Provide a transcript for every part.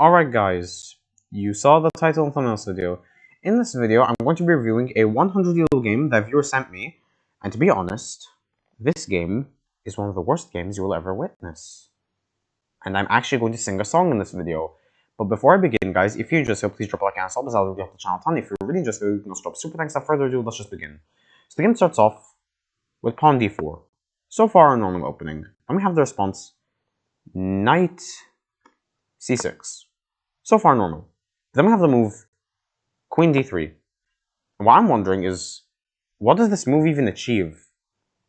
Alright guys, you saw the title and thumbnail video. In this video, I'm going to be reviewing a 100-year-old game that viewer sent me, and to be honest, this game is one of the worst games you will ever witness. And I'm actually going to sing a song in this video. But before I begin guys, if you enjoyed so please drop a like and a sub as I'll really help the channel a ton. If you're really interested, you can also drop super thanks. Without further ado, let's just begin. So the game starts off with pawn d4. So far a normal opening. And we have the response, knight c6. So far normal. Then we have the move queen d3. And what I'm wondering is, what does this move even achieve?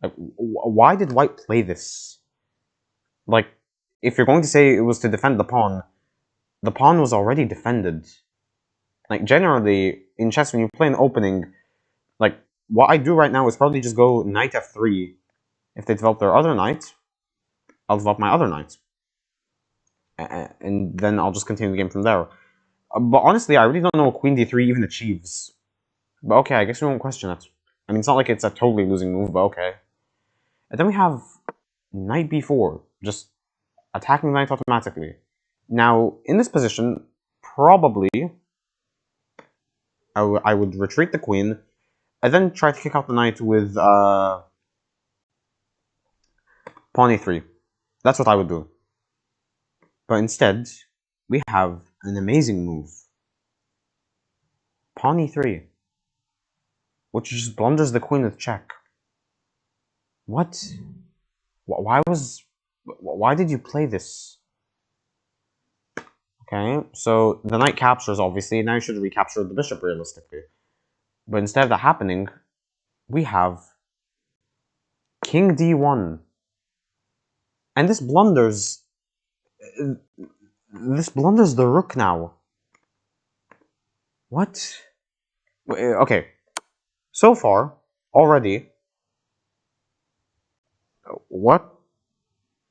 Like, why did white play this? Like, if you're going to say it was to defend the pawn was already defended. Like, generally, in chess, when you play an opening, like, what I do right now is probably just go knight f3. If they develop their other knight, I'll develop my other knight. And then I'll just continue the game from there. But honestly, I really don't know what queen d3 even achieves. But okay, I guess we won't question it. I mean, it's not like it's a totally losing move, but okay. And then we have knight b4, just attacking the knight automatically. Now, in this position, probably I would retreat the queen, and then try to kick out the knight with pawn e3. That's what I would do. But instead, we have an amazing move. Pawn e3. Which just blunders the queen with check. What? Why did you play this? Okay, so the knight captures, obviously. Now you should recapture the bishop, realistically. But instead of that happening, we have king d1. And this blunders the rook now. What? Okay. So far, already, what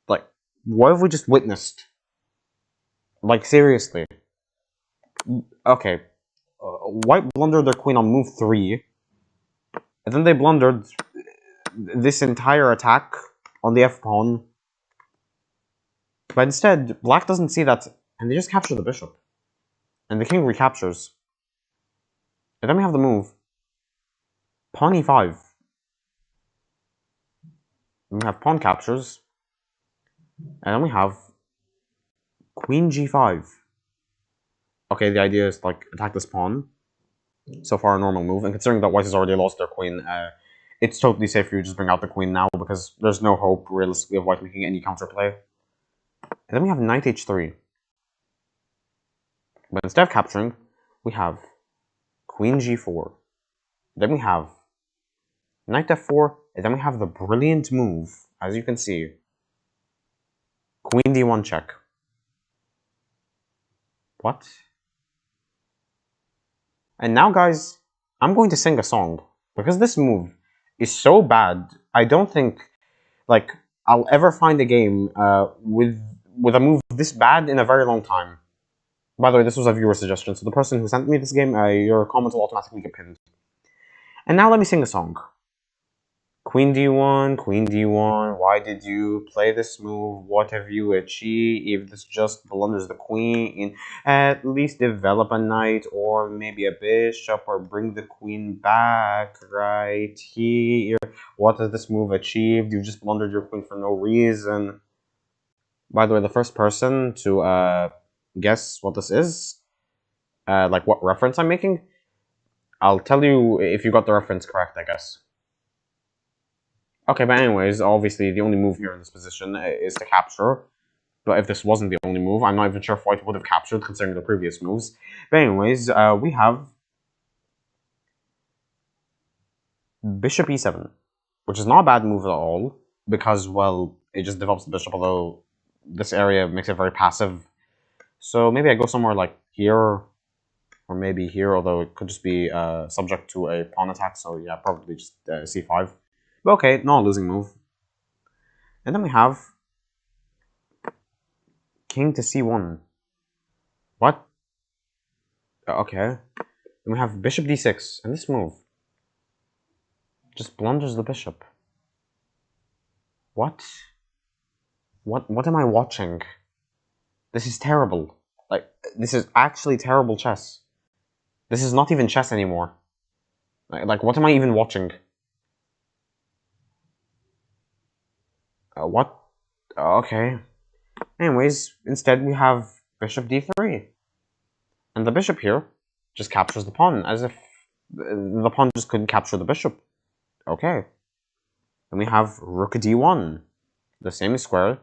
have we just witnessed? Like, seriously. Okay. White blundered their queen on move 3, and then they blundered this entire attack on the f-pawn. But instead, black doesn't see that, and they just capture the bishop. And the king recaptures. And then we have the move pawn e5. And we have pawn captures. And then we have queen g5. Okay, the idea is, like, attack this pawn. So far a normal move. And considering that white has already lost their queen, it's totally safe for you to just bring out the queen now, because there's no hope, realistically, of white making any counterplay. And then we have knight h3. But instead of capturing, we have queen g4. Then we have knight f4, and then we have the brilliant move, as you can see, queen d1 check. What? And now, guys, I'm going to sing a song, because this move is so bad, I don't think, like, I'll ever find a game with a move this bad in a very long time. By the way, this was a viewer suggestion, so the person who sent me this game, your comment will automatically get pinned. And now let me sing a song. Queen d1, why did you play this move? What have you achieved? This just blunders the queen. At least develop a knight, or maybe a bishop, or bring the queen back right here. What has this move achieved? You just blundered your queen for no reason. By the way, the first person to guess what this is, like what reference I'm making, I'll tell you if you got the reference correct, I guess. Okay, but anyways, obviously the only move here in this position is to capture. But if this wasn't the only move, I'm not even sure if white would have captured, considering the previous moves. But anyways, we have bishop e7, which is not a bad move at all, because, well, it just develops the bishop, although this area makes it very passive. So maybe I go somewhere like here, or maybe here, although it could just be subject to a pawn attack, so yeah, probably just c5. But okay, not a losing move. And then we have king to c1. What? Okay. Then we have bishop d6, and this move just blunders the bishop. What? What am I watching? This is terrible. Like, this is actually terrible chess. This is not even chess anymore. Like what am I even watching? What? Okay. Anyways, instead we have bishop d3. And the bishop here just captures the pawn, as if the pawn just couldn't capture the bishop. Okay. Then we have rook d1. The same square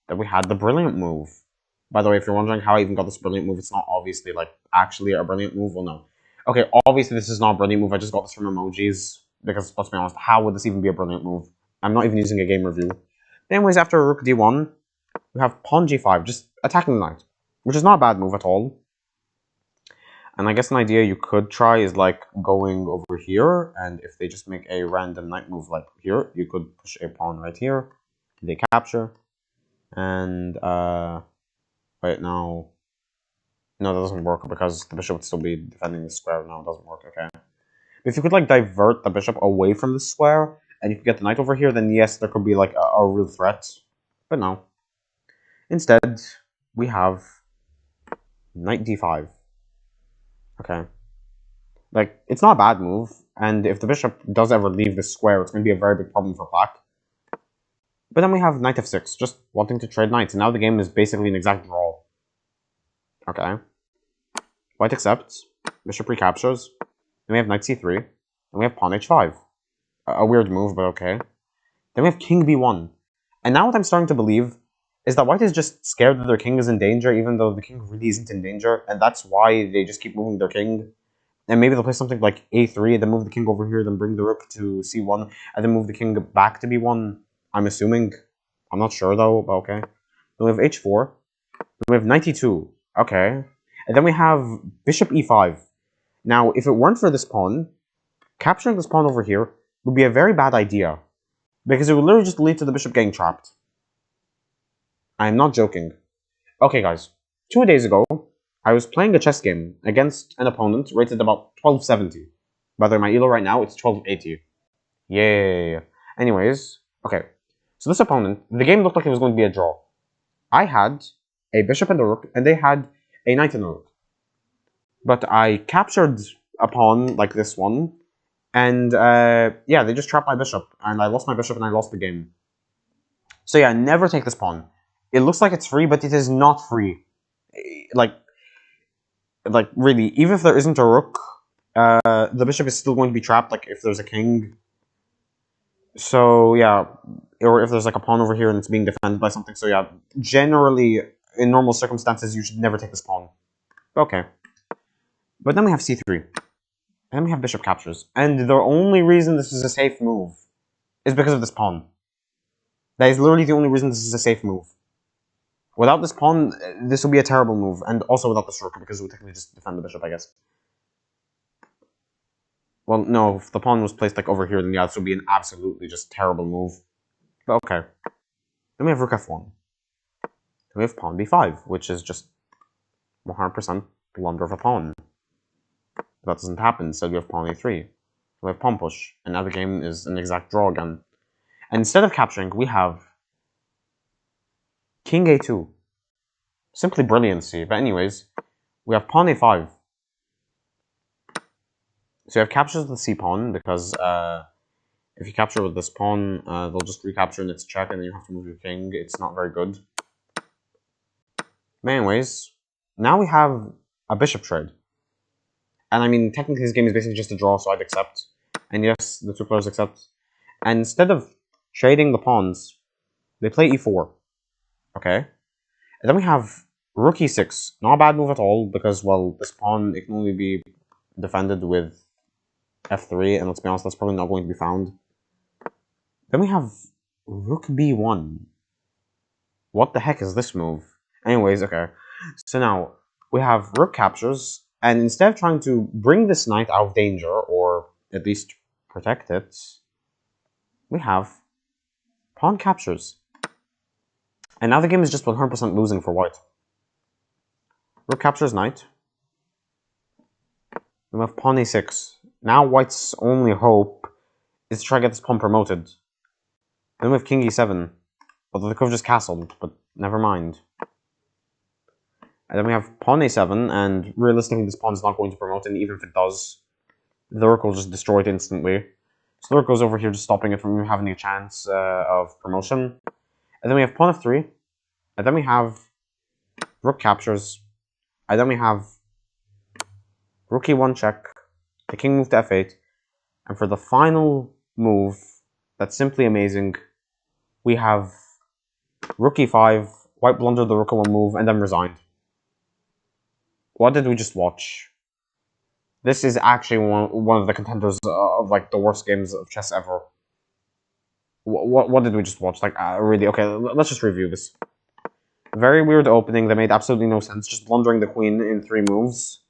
that we had the brilliant move. By the way, if you're wondering how I even got this brilliant move, it's not obviously, like, actually a brilliant move. Well, no. Okay, obviously this is not a brilliant move. I just got this from emojis. Because, let's be honest, how would this even be a brilliant move? I'm not even using a game review. Anyways, after rook d1, we have pawn g5, just attacking the knight. Which is not a bad move at all. And I guess an idea you could try is, like, going over here. And if they just make a random knight move like here, you could push a pawn right here. They capture. And, wait, no. No, that doesn't work because the bishop would still be defending the square. No, it doesn't work, okay. But if you could, like, divert the bishop away from the square, and you could get the knight over here, then yes, there could be, like, a real threat. But no. Instead, we have knight d5. Okay. Like, it's not a bad move, and if the bishop does ever leave the square, it's going to be a very big problem for black. But then we have knight f6, just wanting to trade knights, and now the game is basically an exact draw. Okay. White accepts, bishop recaptures, then we have knight c3, then we have pawn h5. A weird move, but okay. Then we have king b1. And now what I'm starting to believe is that white is just scared that their king is in danger, even though the king really isn't in danger, and that's why they just keep moving their king. And maybe they'll play something like a3, then move the king over here, then bring the rook to c1, and then move the king back to b1, I'm assuming. I'm not sure though, but okay. Then we have h4, then we have knight e2, okay. And then we have bishop e5. Now, if it weren't for this pawn, capturing this pawn over here would be a very bad idea. Because it would literally just lead to the bishop getting trapped. I'm not joking. Okay, guys. 2 days ago, I was playing a chess game against an opponent rated about 1270. By the way, my elo right now, it's 1280. Yay. Anyways, okay. So this opponent, the game looked like it was going to be a draw. I had a bishop and a rook, and they had a knight and a rook. But I captured a pawn like this one, and yeah, they just trapped my bishop, and I lost my bishop and I lost the game. So yeah, never take this pawn. It looks like it's free, but it is not free. Like really, even if there isn't a rook, the bishop is still going to be trapped, like if there's a king. So yeah, or if there's like a pawn over here and it's being defended by something. So yeah, generally, in normal circumstances, you should never take this pawn. Okay. But then we have c3. And then we have bishop captures. And the only reason this is a safe move is because of this pawn. That is literally the only reason this is a safe move. Without this pawn, this would be a terrible move. And also without this rook, because it would technically just defend the bishop, I guess. Well, no, if the pawn was placed like over here, then yeah, this would be an absolutely just terrible move. But okay. Then we have rook f1. Then we have pawn b5, which is just 100% blunder of a pawn. That doesn't happen, instead we have pawn a3. We have pawn push, and now the game is an exact draw again. And instead of capturing, we have king a2. Simply brilliancy. But anyways, we have pawn a5. So you have captures with the c-pawn, because if you capture with this pawn, they'll just recapture in its check, and then you have to move your king. It's not very good. But anyways, now we have a bishop trade. And I mean, technically this game is basically just a draw, so I'd accept. And yes, the two players accept. And instead of trading the pawns, they play e4. Okay? And then we have rook e6. Not a bad move at all, because, well, this pawn, it can only be defended with f3, and let's be honest, that's probably not going to be found. Then we have rook b1. What the heck is this move? Anyways, okay. So now, we have rook captures, and instead of trying to bring this knight out of danger, or at least protect it, we have pawn captures. And now the game is just 100% losing for white. Rook captures knight. We have pawn a6. Now white's only hope is to try to get this pawn promoted. Then we have king e7. Although they could have just castled, but never mind. And then we have pawn a7, and realistically this pawn is not going to promote, and even if it does, the rook will just destroy it instantly. So the rook goes over here, just stopping it from having a chance of promotion. And then we have pawn f3, and then we have rook captures, and then we have rook e1 check, the king move to f8, and for the final move, that's simply amazing, we have rook e5, white blundered the rook e1 move, and then resigned. What did we just watch? This is actually one of the contenders of like the worst games of chess ever. What did we just watch? Like, really? Okay, let's just review this. Very weird opening that made absolutely no sense. Just blundering the queen in 3 moves.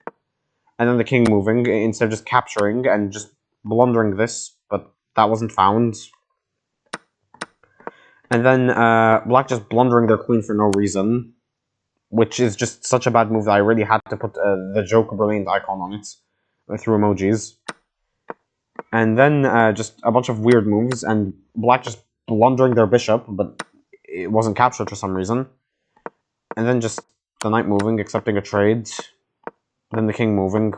And then the king moving instead of just capturing and just blundering this. But that wasn't found. And then black just blundering their queen for no reason. Which is just such a bad move that I really had to put the joke brilliant icon on it. Through emojis. And then just a bunch of weird moves, and black just blundering their bishop, but it wasn't captured for some reason. And then just the knight moving, accepting a trade. Then the king moving.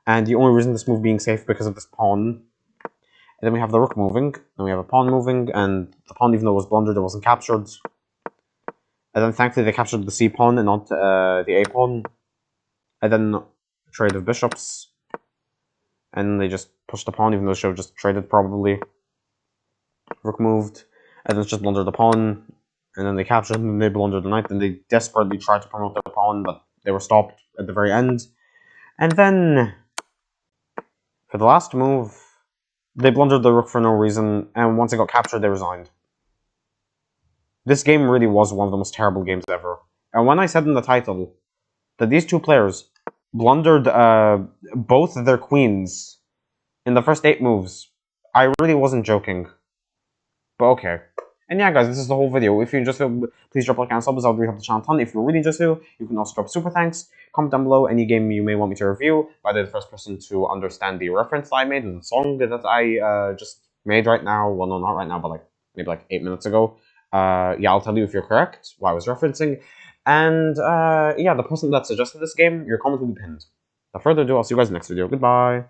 And the only reason this move being safe because of this pawn. And then we have the rook moving, then we have a pawn moving, and the pawn, even though it was blundered, it wasn't captured. And then thankfully they captured the c pawn and not the a pawn. And then trade of bishops. And they just pushed the pawn, even though they should have just traded probably. Rook moved, and then just blundered the pawn, and then they captured, and then they blundered the knight, and they desperately tried to promote their pawn, but they were stopped at the very end. And then, for the last move, they blundered the rook for no reason, and once it got captured, they resigned. This game really was one of the most terrible games ever. And when I said in the title that these two players blundered both their queens in the first 8 moves, I really wasn't joking. But okay. And yeah, guys, this is the whole video. If you enjoyed it, please drop a like and sub, as that would really help the channel a ton. If you really enjoyed it, you can also drop super thanks. Comment down below any game you may want me to review. By the way, the first person to understand the reference that I made and the song that I just made right now. Well, no, not right now, but like maybe like 8 minutes ago. Yeah, I'll tell you if you're correct, what I was referencing. And yeah, the person that suggested this game, your comment will be pinned. Without further ado, I'll see you guys in the next video. Goodbye.